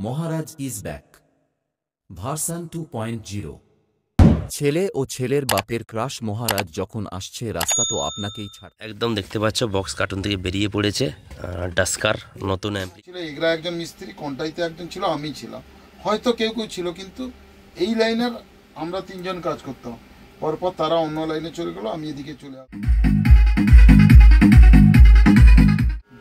Maharaj is back version 2.0। ছেলে ও ছেলের বাপের ক্রাশ মহারাজ যখন আসছে রাস্তা তো আপনাকেই ছাড়। একদম দেখতে পাচ্ছ বক্স কার্টুন থেকে বেরিয়ে পড়েছে ডাস্কার নতুন অ্যাম্পলি ছিল। এগরা একজন মিস্ত্রি, কন্টাইতে একজন ছিল, আমি ছিলাম, হয়তো কেউ কেউ ছিল, কিন্তু এই লাইনের আমরা তিনজন কাজ করতাম। পরপর তারা অন্য লাইনে চলে গেল, আমি এদিকে চলে আসলাম।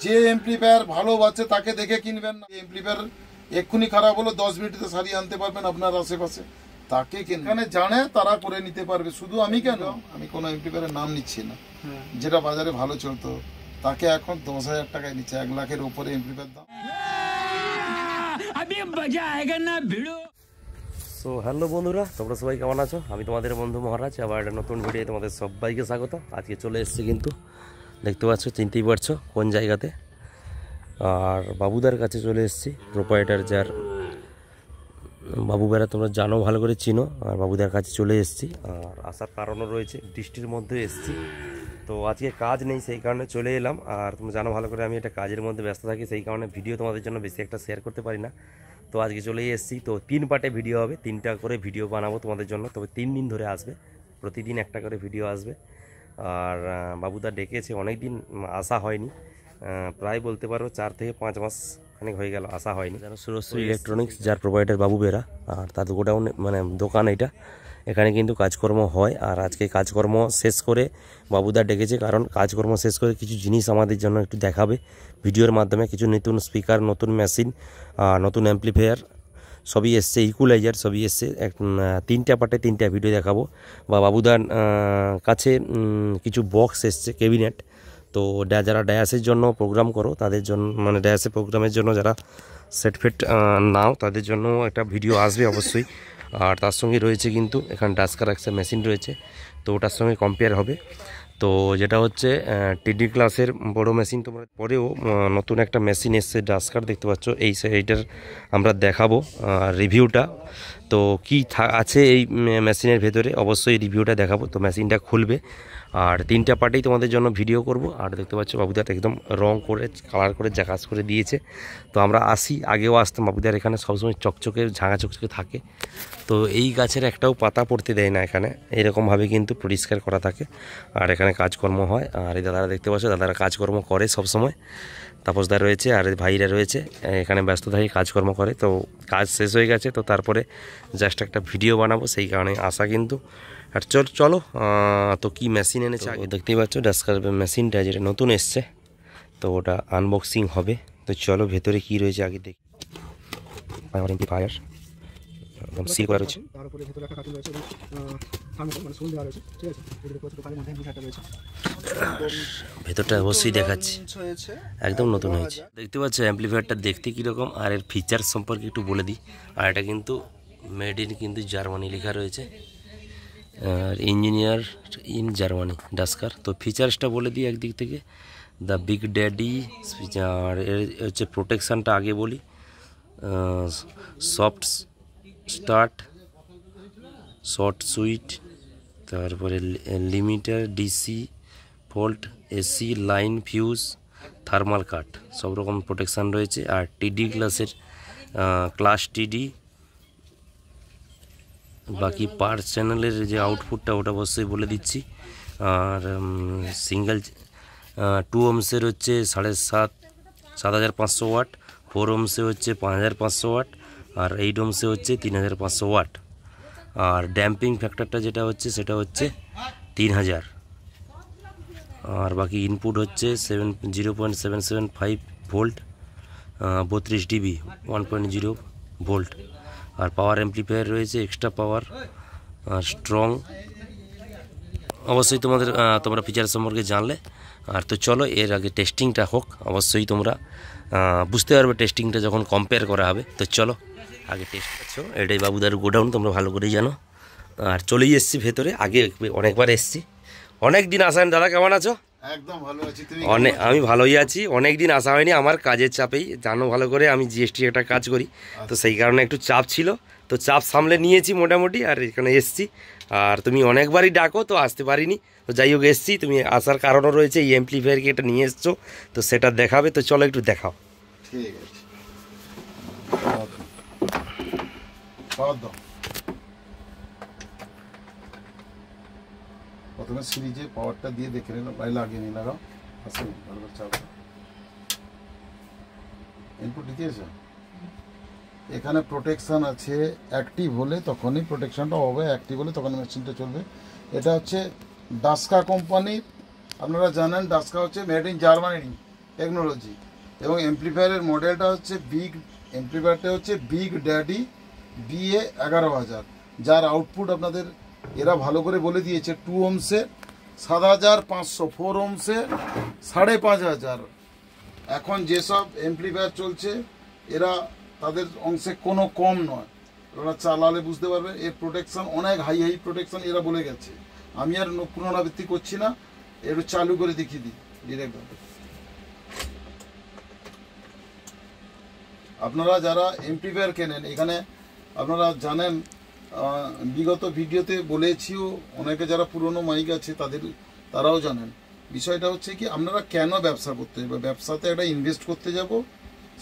যে এমপ্লিফায়ার ভালো বাজছে তাকে দেখে কিনবেন না। এমপ্লিফায়ার এক্ষুনি খারাপ হলো 10 মিনিটে সারিয়ে আনতে পারবেন আপনার আশেপাশে, তাকে এখানে জানে তারা করে নিতে পারবে। শুধু আমি কেন, আমি কোনো এমপ্লিফায়ারের নাম নিচ্ছি না, যেটা বাজারে ভালো চলতো তাকে এখন 10,000 টাকায় নিচ্ছে, 1 লাখের উপরে এমপ্লিফায়ার দাম। সো হ্যালো বন্ধুরা, তোমরা সবাই কেমন আছো? আমি তোমাদের বন্ধু মহারাজ, আবার একটা নতুন ভিডিও তোমাদের সবাইকে স্বাগত। আজকে চলে এসেছি, কিন্তু দেখতে পাচ্ছ, চিনতেই পারছো কোন জায়গাতে। আর বাবুদার কাছে চলে এসেছি, প্রোপাইটার যার বাবু বেড়া তোমরা জানো, ভালো করে চিনো। আর বাবুদার কাছে চলে এসেছি, আর আসার কারণও রয়েছে, বৃষ্টির মধ্যে এসেছি। তো আজকে কাজ নেই, সেই কারণে চলে এলাম। আর তোমরা জানো ভালো করে আমি এটা কাজের মধ্যে ব্যস্ত থাকি, সেই কারণে ভিডিও তোমাদের জন্য বেশি একটা শেয়ার করতে পারি না। তো আজকে চলেই এসেছি। তো 3 পার্টে ভিডিও হবে, 3টা করে ভিডিও বানাবো তোমাদের জন্য। তবে 3 দিন ধরে আসবে, প্রতিদিন একটা করে ভিডিও আসবে। আর বাবুদা ডেকেছে, অনেক দিন আসা হয়নি, প্রায় বলতে পারো 4 থেকে 5 মাস খানিক হয়ে গেল আসা হয়নি। যেন সুরশ্রী ইলেকট্রনিক্স যার প্রোভাইডার বাবু বেরা, আর তাদের গোডাউন মানে দোকান এটা, এখানে কিন্তু কাজকর্ম হয়। আর আজকে কাজকর্ম শেষ করে বাবুদা ডেকেছে, কারণ কাজকর্ম শেষ করে কিছু জিনিস আমাদের জন্য একটু দেখাবে ভিডিওর মাধ্যমে। কিছু নতুন স্পিকার, নতুন মেশিন, নতুন অ্যাম্পলিফায়ার সবই এসছে, ইকুয়ালাইজার সবই এসছে। 3টা পার্টে 3টা ভিডিও দেখাবো। বা বাবুদার কাছে কিছু বক্স এসছে, ক্যাবিনেট। তো যারা ড্যাশের জন্য প্রোগ্রাম করো তাদের জন্য, মানে ড্যাশের প্রোগ্রামের জন্য যারা সেট ফেট নাও তাদের জন্য একটা ভিডিও আসবে অবশ্যই। আর তার সঙ্গে রয়েছে কিন্তু এখানে ডাস্কার একটা মেশিন রয়েছে, তো ওটার সঙ্গে কম্পেয়ার হবে। তো যেটা হচ্ছে টিডি ক্লাসের বড় মেশিন, তোমরা পরেও নতুন একটা মেশিন এসছে ডাস্কার, দেখতে পাচ্ছ। এইটার আমরা দেখাবো রিভিউটা, তো কি আছে এই মেশিনের ভেতরে অবশ্যই রিভিউটা দেখাবো। তো মেশিনটা খুলবে, আর 3টা পার্টেই তোমাদের জন্য ভিডিও করব। আর দেখতে পাচ্ছ বাবুদার একদম রং করে, কালার করে, জাকাজ করে দিয়েছে। তো আমরা আসি, আগেও আসতাম, বাবুদার এখানে সবসময় চকচকে ঝাঙা চকচকে থাকে। তো এই গাছের একটাও পাতা পড়তে দেয় না এখানে, এরকমভাবে কিন্তু পরিষ্কার করা থাকে। আর এখানে কাজকর্ম হয়। আর এই দাদারা দেখতে পাচ্ছ, দাদারা কাজকর্ম করে সবসময়। তাপসদা রয়েছে আর ভাইরা রয়েছে, এখানে ব্যস্ত থাকে, কাজকর্ম করে। তো কাজ শেষ হয়ে গেছে, তো তারপরে জাস্ট একটা ভিডিও বানাবো, সেই কারণে আসা কিন্তু। আর চলো তো কি মেশিন এনেছে দেখতেই পাচ্ছ, ডাস্কার মেশিনটা যেটা নতুন এসছে, তো ওটা আনবক্সিং হবে। তো চলো ভেতরে কি রয়েছে আগে দেখি। এমপ্লিফায়ার একদম সিল করা রয়েছে, তার উপরে ভেতরে একটা কার্টুন রয়েছে এবং মানে সোল দেওয়া রয়েছে, ঠিক আছে। এদিকে পুরো দোকানের মধ্যে এমপ্লিফায়ারটা রয়েছে, ভেতরটা অবশ্যই দেখাচ্ছি, একদম নতুন হয়েছে। দেখতে পাচ্ছ অ্যাম্প্লিফায়ারটা দেখতে কীরকম, আর এর ফিচার্স সম্পর্কে একটু বলে দিই। আর এটা কিন্তু মেড ইন কিন্তু জার্মানি লেখা রয়েছে, আর ইঞ্জিনিয়ার ইন জার্মানি ডাস্কার। তো ফিচার্সটা বলে দিই একদিক থেকে, দ্য বিগ ড্যাডি। আর এর হচ্ছে প্রোটেকশানটা আগে বলি, সফট স্টার্ট, শর্ট সুইচ, তারপরে limiter, DC volt, AC line, fuse, thermal cut, সব রকম প্রোটেকশান রয়েছে। আর টিডি ক্লাসের ক্লাস টিডি, বাকি পার চ্যানেলের যে আউটপুটটা ওটা অবশ্যই বলে দিচ্ছি। আর সিঙ্গেল 2 ওহমসের হচ্ছে 7,500 ওয়াট, 4 ওহমসে হচ্ছে 5,500 ওয়াট, আর 8 ওহমসে হচ্ছে 3,500 ওয়াট। আর ড্যাম্পিং ফ্যাক্টরটা যেটা হচ্ছে সেটা হচ্ছে 3,000। আর বাকি ইনপুট হচ্ছে 0.775 ভোল্ট, 32 ডিবি, 1.0 ভোল্ট। আর পাওয়ার অ্যাম্প্লিফায়ার রয়েছে, এক্সট্রা পাওয়ার, স্ট্রং। অবশ্যই তোমরা ফিচার সম্পর্কে জানলে। আর তো চলো এর আগে টেস্টিংটা হোক, অবশ্যই তোমরা বুঝতে পারবে টেস্টিংটা যখন কম্পেয়ার করা হবে। তো চলো আগে টেস্ট করছো। এটাই বাবুদার গোডাউন, তোমরা ভালো করেই জানো। আর চলেই এসছি ভেতরে, আগে অনেকবার এসছি, অনেক দিন আসেন। দাদা কেমন আছো? একদম ভালো আছি, আমি ভালোই আছি। অনেক দিন আসা হয়নি, আমার কাজের চাপেই, জানো ভালো করে আমি জিএসটি একটা কাজ করি, তো সেই কারণে একটু চাপ ছিল, তো চাপ সামলে নিয়েছি মোটামুটি। আর এখানে এসছি, আর তুমি অনেকবারই ডাকো, তো আসতে পারিনি। তো যাই হোক এসছি, তুমি আসার কারণও রয়েছে, এই এমপ্লিফায়ারকে এটা নিয়ে এসছো, তো সেটা দেখাবে। তো চলো একটু দেখাও। ঠিক আছে। পাওয়ার দাও। প্রথমে সিরিজে পাওয়ারটা দিয়ে দেখে নিলাম, ভাই লাগিয়ে নি লাগাও। আসলে বারবার চাপ ইনপুট দিয়েছে। এখানে প্রোটেকশন আছে, অ্যাক্টিভ হলে তখনই প্রোটেকশনটা হবে, অ্যাক্টিভ হলে তখন মেশিনটা চলবে। এটা হচ্ছে ডাস্কা কোম্পানির, আপনারা জানেন ডাস্কা হচ্ছে মেড ইন জার্মানি টেকনোলজি, এবং এমপ্লিফায়ারের মডেলটা হচ্ছে বিগ, এমপ্লিফায়ারটা হচ্ছে বিগ ড্যাডি BA 11,000, যার আউটপুট আপনাদের এরা ভালো করে বলে দিয়েছে 2 ohmসে 7,500, 4 ohmসে 5,500। এখন যেসব এমপ্লিফায়ার চলছে এরা তাদের অংশে কোনো কম নয়, ওরা চালালে বুঝতে পারবেন। এর প্রোটেকশন অনেক হাই প্রোটেকশন এরা বলে গেছে, আমি আর পুনরাবৃত্তি করছি না, একটু চালু করে দেখিয়ে দিই ডিরেক্ট। আপনারা যারা এমপ্লিফায়ার কেনেন, এখানে আপনারা জানেন বিগত ভিডিওতে বলেছিও, অনেকে যারা পুরনো মাইক আছে তারাও জানেন। বিষয়টা হচ্ছে কি, আপনারা কেন ব্যবসা করতে যাবে, ব্যবসাতে একটা ইনভেস্ট করতে যাব।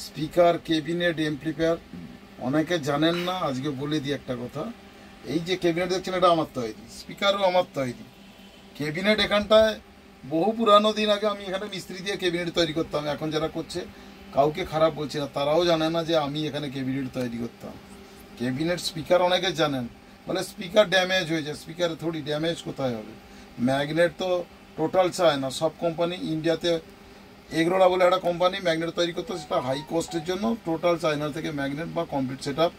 স্পিকার, ক্যাবিনেট, এমপ্লিফায়ার অনেকে জানেন না, আজকে বলে দিই একটা কথা। এই যে ক্যাবিনেট দেখছেন এটা আমার তৈরি, স্পিকারও আমার তৈরি। ক্যাবিনেট এখানটায় বহু পুরানো দিন আগে আমি এখানে মিস্ত্রি দিয়ে ক্যাবিনেট তৈরি করতাম। এখন যারা করছে কাউকে খারাপ বলছি না, তারাও জানে না যে আমি এখানে ক্যাবিনেট তৈরি করতাম। ক্যাবিনেট স্পিকার অনেকে জানেন, বলে স্পিকার ড্যামেজ হয়েছে, স্পিকার থোড়ি ড্যামেজ কোথায় হবে। ম্যাগনেট তো টোটাল চায় না সব কোম্পানি। ইন্ডিয়াতে এগরোলা বলে একটা কোম্পানি ম্যাগনেট তৈরি করতো, সেটা হাই কস্টের জন্য টোটাল চায়না থেকে ম্যাগনেট বা complete set up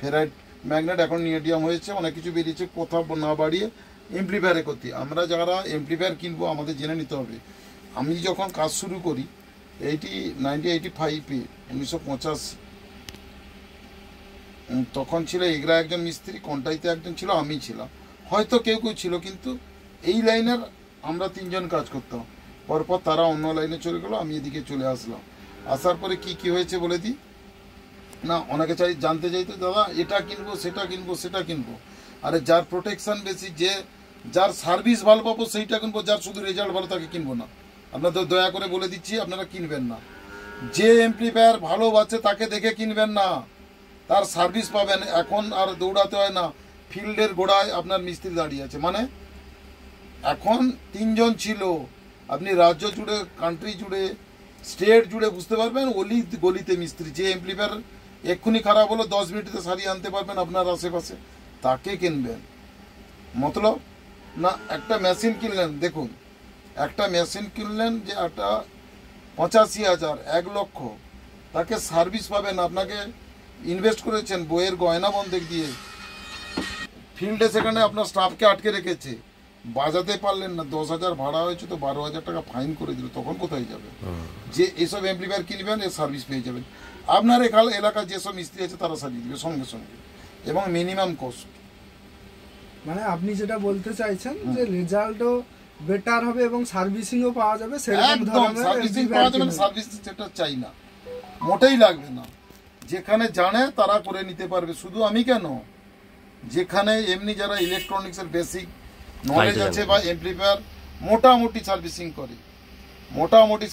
ferrite magnet এখন মিডিয়াম হয়েছে, অনেক কিছু বেরিয়েছে। কোথাও না বাড়িয়ে এমপ্লিফায়ারে করতে, আমরা যারা এমপ্লিফায়ার কিনবো আমাদের জেনে নিতে হবে। আমি যখন কাজ শুরু করি 1985-এ 1985, তখন ছিল এগরা একজন মিস্ত্রি, কন্টাইতে একজন ছিল, আমি ছিলাম, হয়তো কেউ ছিল, কিন্তু এই লাইনের আমরা 3 জন কাজ করতাম। পরপর তারা অন্য লাইনে চলে গেলো, আমি এদিকে চলে আসলাম। আসার পরে কি হয়েছে বলে দিই না, অনেকে জানতে চাইতো দাদা এটা কিনবো, সেটা কিনবো, সেটা কিনবো। আরে যার প্রোটেকশন বেশি, যার সার্ভিস ভালো পাবো সেইটা কিনবো, যার শুধু রেজাল্ট ভালো তাকে কিনবো না। আপনাদের দয়া করে বলে দিচ্ছি, আপনারা কিনবেন না। যে এমপ্লিফায়ার ভালো বাজছে তাকে দেখে কিনবেন না, তার সার্ভিস পাবেন। এখন আর দৌড়াতে হয় না, ফিল্ডের গোড়ায় আপনার মিস্ত্রি দাঁড়িয়ে আছে। মানে এখন 3 জন ছিল, আপনি রাজ্য জুড়ে, কান্ট্রি জুড়ে, স্টেট জুড়ে বুঝতে পারবেন অলি গলিতে মিস্ত্রি। যে এমপ্লিফায়ার এক্ষুনি খারাপ হলো 10 মিনিটে সারিয়ে আনতে পারবেন আপনার আশেপাশে, তাকে কিনবেন। মতলব না একটা মেশিন কিনলেন, দেখুন একটা মেশিন কিনলেন যে একটা 85,000, 1 লক্ষ, তাকে সার্ভিস পাবেন। আপনাকে ইনভেস্ট করেছেন বইয়ের গয়না বন্ধক দিয়ে, ফিল্ডে সেখানে আপনার স্টাফকে আটকে রেখেছে, বাজাতে পারলেন না, 10,000 ভাড়া হয়েছে তো 12,000 টাকা ফাইন করে দিল, তখন কোথায় যাবে? যে এইসব এমপ্লিফায়ার কিনবেন এর সার্ভিস পেয়ে যাবেন। আপনার এলাকার যেসব মিস্ত্রি আছে তারা সারিয়ে দিবে সঙ্গে সঙ্গে, এবং মিনিমাম কস্ট। মানে আপনি যেটা বলতে চাইছেন যে রেজাল্টও বেটার হবে এবং সার্ভিসিংও পাওয়া যাবে, সেরকম ধরনের সার্ভিসিং পাওয়া যাবে না, সার্ভিস যেটা চাই না, মোটেই লাগবে না। যেখানে জানে তারা করে নিতে পারবে, শুধু আমি কেন, যেখানে এমনি যারা ইলেকট্রনিক্সের বেসিক নলেজ আছে বা এমপ্লিফায়ার মোটামুটি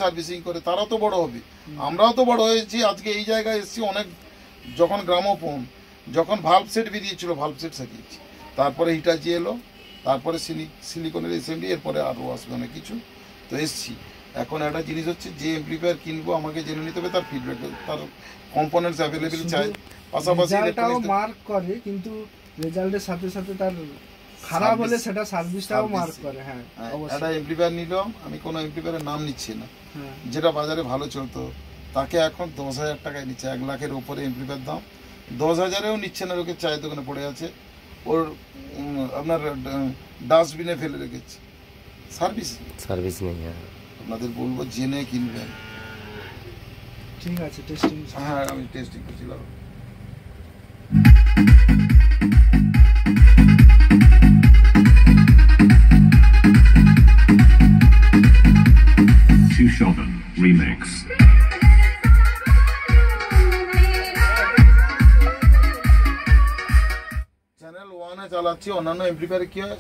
সার্ভিসিং করে তারা তো বড় হবে। আমরাও তো বড় হয়েছি, আজকে এই জায়গায় এসেছি। অনেক যখন গ্রামোফোন, যখন ভাল্ব সেট বেরিয়েছিল, ভাল্ব সেট সাজিয়েছি, তারপরে হিটাচি এলো, তারপরে সিলিকনের এসএমডি, এরপরে আরও আসবে অনেক কিছু, তো এসছি। এখন একটা জিনিস হচ্ছে, যে এমপ্লিফায়ার কিনবো আমাকে জেনে নিতে হবে তার ফিডব্যাক, তার কম্পোনেন্টস অ্যাভেলেবেল চাই, পাশাপাশি মার্ক করে, কিন্তু রেজাল্টের সাথে সাথে তার খারাপ হলে সেটা সার্ভিসটাও মার্ক করে। হ্যাঁ, একটা এমপ্লিফায়ার নিলাম, আমি কোনো এমপ্লিফায়ারের নাম নিচ্ছি না, যেটা বাজারে ভালো চলতো, তাকে এখন 10,000 টাকায় নিচ্ছে। 1 লাখের উপরে এমপ্লিফায়ার দাম 10,000-এও নিচ্ছে না, লোকের চায়ের দোকানে পড়ে আছে, ওর আপনার ডাস্টবিনে ফেলে রেখেছে। সার্ভিস নেই। আপনাদের বলবো জেনে কিনবেন। ঠিক আছে, টেস্টিং। হ্যাঁ, আমি টেস্টিং করছিলাম। Shoven Remix. চ্যানেল 1-এ চালাচ্ছি। অন্যান্য এমপ্লিফায়ারে কি হয়,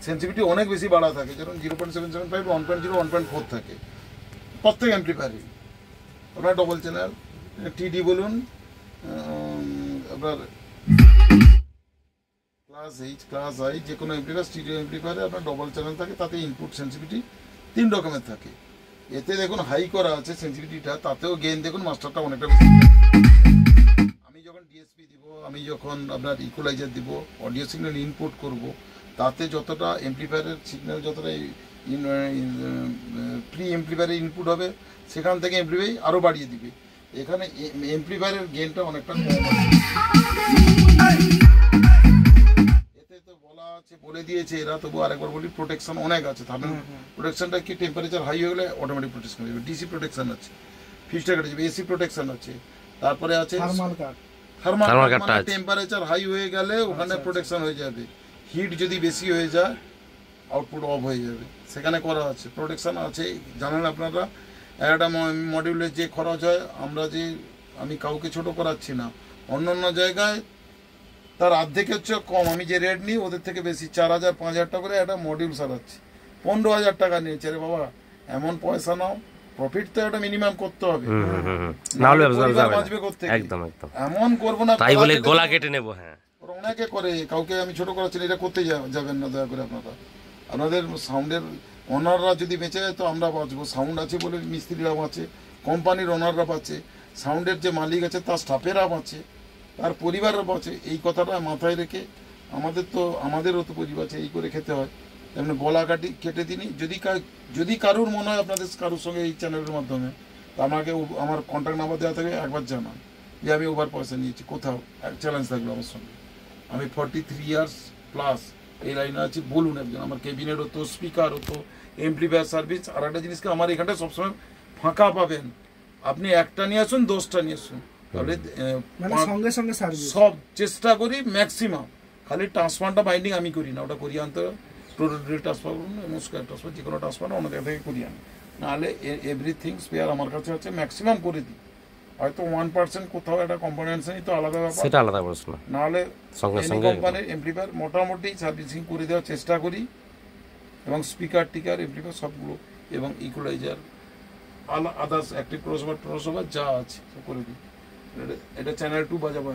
সেন্সিটিভিটি অনেক বেশি বাড়া থাকে, যেমন 0.775, 1.0, 1.4 থাকে প্রত্যেক এমপ্লিফায়ারে। আপনার ডবল চ্যানেল টিডি বলুন, আপনার ক্লাস এইচ ক্লাস আই যে কোনো এমপ্লিফায়ার স্টিরিও এমপ্লিফায়ারে আপনার ডবল চ্যানেল থাকে, তাতে ইনপুট সেন্সিটিভিটি 3 রকমের থাকে। এতে দেখুন হাই করা আছে সেন্সিটিভিটিটা, তাতেও গেইন দেখুন মাস্টারটা অনেকটা বেশি। আমি যখন ডিএসপি দিব, আমি যখন আপনার ইকুয়ালাইজার দিব, অডিও সিগন্যাল ইনপুট করব, তাতে যতটা এমপ্লিফায়ারের সিগন্যাল যতটা প্রি এমপ্লিফায়ারে ইনপুট হবে, সেখান থেকে এমপ্লিফাই আরও বাড়িয়ে দিবে। এখানে এমপ্লিফায়ারের গেইনটা অনেকটা কম আছে। এতে তো বলা আছে, বলে দিয়েছে এরা, তবু আরেকবার বলি, প্রোটেকশন অনেক আছে। তাহলে প্রোটেকশনটা কি, টেম্পারেচার হাই হয়ে গেলে অটোমেটিক প্রোটেকশন হয়ে যাবে, ডিসি প্রোটেকশন আছে, ফিউজটা কেটে যাবে, এসি প্রোটেকশন আছে, তারপরে আছে থার্মাল কাট, মানে টেম্পারেচার হাই হয়ে গেলে ওখানে প্রোটেকশন হয়ে যাবে। হিট যদি বেশি হয়ে যায় আউটপুট অফ হয়ে যাবে, সেখানে করা আছে, প্রোটেকশন আছে। জানেন আপনারা একটা মডিউলের যে খরচ হয়, আমি কাউকে ছোট করাচ্ছি না, অন্য অন্য জায়গায় তার অর্ধেকের হচ্ছে কম। আমি যে রেট নিই ওদের থেকে বেশি, 4000 5000 টাকা করে একটা মডিউল সারাচ্ছি, 15000 টাকা নিয়েছে। রে বাবা, এমন পয়সা নাও, প্রফিট তো একটা মিনিমাম করতে হবে, নাহলে বাঁচবে করতে। একদম একদম এমন করবো না তাই বলে গলা কেটে নেব। হ্যাঁ, অনেকে করে, কাউকে আমি ছোট করাচ্ছি না, এটা করতে যাবেন না দয়া করে। আপনাদের সাউন্ডের ওনাররা যদি বেঁচে যায় তো আমরা বাঁচবো। সাউন্ড আছে বলে মিস্ত্রিরা বাঁচে, কোম্পানির ওনাররা বাঁচে, সাউন্ডের যে মালিক আছে তার স্টাফেরা বাঁচে, তার পরিবাররা বাঁচে। এই কথাটা মাথায় রেখে আমাদেরও তো পরিবার আছে, এই করে খেতে হয়। তেমনি গলা কেটে দিনই। যদি কারুর মনে হয় আপনাদের কারুর সঙ্গে এই চ্যানেলের মাধ্যমে, তা আমাকে আমার কন্ট্যাক্ট নাম্বার দেওয়া থাকে, একবার জানান যে আমি ওভার পয়সা নিয়েছি কোথাও, এক চ্যালেঞ্জ থাকলো আমার সঙ্গে। আমি 43 ইয়ার্স প্লাস এই লাইনে আছি, বলুন একজন। আমার ক্যাবিনেট হতো, স্পিকার হতো, এমপ্লিফায়ার সার্ভিস। আর একটা জিনিসকে আমার এখানটা সবসময় ফাঁকা পাবেন, আপনি একটা নিয়ে আসুন, 10টা নিয়ে আসুন, তাহলে সঙ্গে সঙ্গে সব চেষ্টা করি ম্যাক্সিমাম। খালি ট্রান্সফারটা বাইন্ডিং আমি করি না, ওটা করি আনতে, টোটাল ট্রান্সফার করুন এবং স্কোয়ার ট্রান্সফার, যে কোনো ট্রান্সফার অন্য জায়গা থেকে করি আনি। নাহলে এভরিথিং স্পেয়ার আমার কাছে আছে, ম্যাক্সিমাম করে দিই। হয়তো 1% কোথাও একটা কম্পোনেন্টসই তো আলাদা ব্যাপার, সেটা আলাদা প্রশ্ন। নাহলে সঙ্গে সঙ্গে কোম্পানির এমপ্লিফায়ার মোটামুটি সার্ভিসিং করে দেওয়ার চেষ্টা করি, এবং স্পিকার টিকার এমপ্লিফায়ার সবগুলো, এবং ইকুয়ালাইজার আদার্স অ্যাক্টিভ ক্রসওভার যা আছে সব করে দিই। এটা চ্যানেল 2 বাজাবো।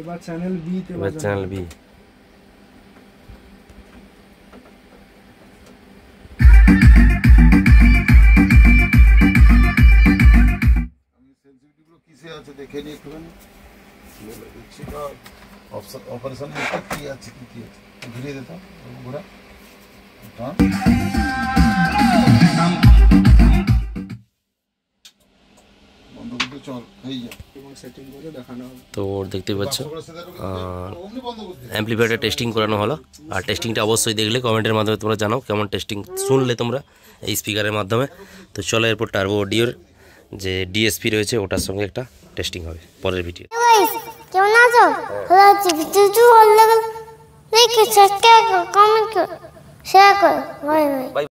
এবার চ্যানেল বি তে, চ্যানেল বি। কিসে আছে দেখে নিই একটুখানি, অপারেশন কি আছে, কি আছে ঘুরিয়ে দিতাম, ঘোরা বন্ধ করতে চল হয়ে যায়। তো দেখতে পাচ্ছ অ্যাম্পলিফায়ারটা টেস্টিং করানো হলো। আর টেস্টিংটা অবশ্যই দেখলে কমেন্টের মাধ্যমে তোমরা জানাও কেমন টেস্টিং শুনলে তোমরা এই স্পিকারের মাধ্যমে। তো চলো এরপর টার্বো অডিওর যে ডিএসপি রয়েছে ওটার সঙ্গে একটা টেস্টিং হবে পরের ভিডিও। কেমন আছো? ভালো আছি। ভিডিওটি ভালো লাগলে লাইক, সাবস্ক্রাইব, কমেন্ট, শেয়ার করো। Bye bye.